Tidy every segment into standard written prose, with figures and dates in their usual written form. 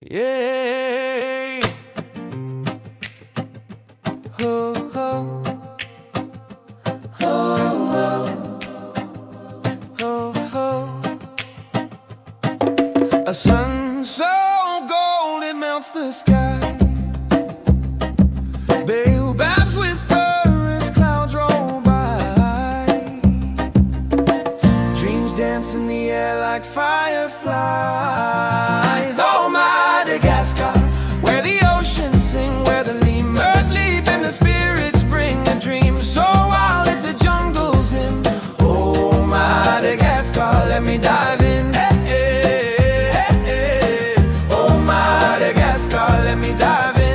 Yeah. Oh, oh. Oh, oh. Oh, oh. A sun so gold it melts the sky. Baobabs whisper as clouds roll by. Dreams dance in the air like fireflies. Oh, Madagascar, where the oceans sing, where the lemurs leap and the spirits bring a dream so wild it's a jungle's hymn. Oh, Madagascar, let me dive in. Oh, Madagascar, let me dive in.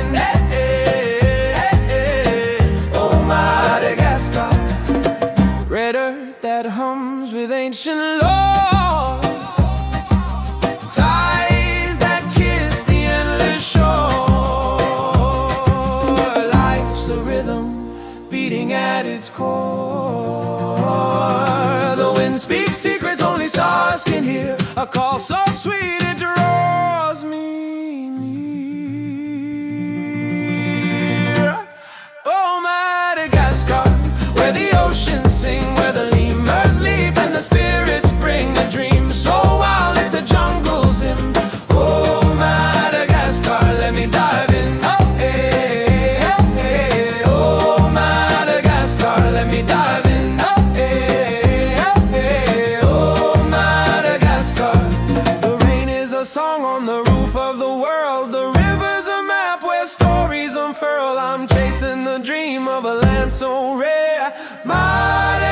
Red earth that hums with ancient lore, ties that kiss the endless shore. Life's a rhythm beating at its core. The wind speaks secrets only stars can hear, a call so sweet it draws me near. Oh, Madagascar, where the oceans sing, where the lemurs leap and the spirits bring a dream so wild it's a jungle's hymn. Oh, Madagascar, let me dive in. Oh, hey, hey. Oh, Madagascar, let me dive in. Oh, hey, hey. Oh, Madagascar. The rain is a song on the roof of the world. The river's a map where stories unfurl. I'm chasing the dream of a land so rare. Madagascar,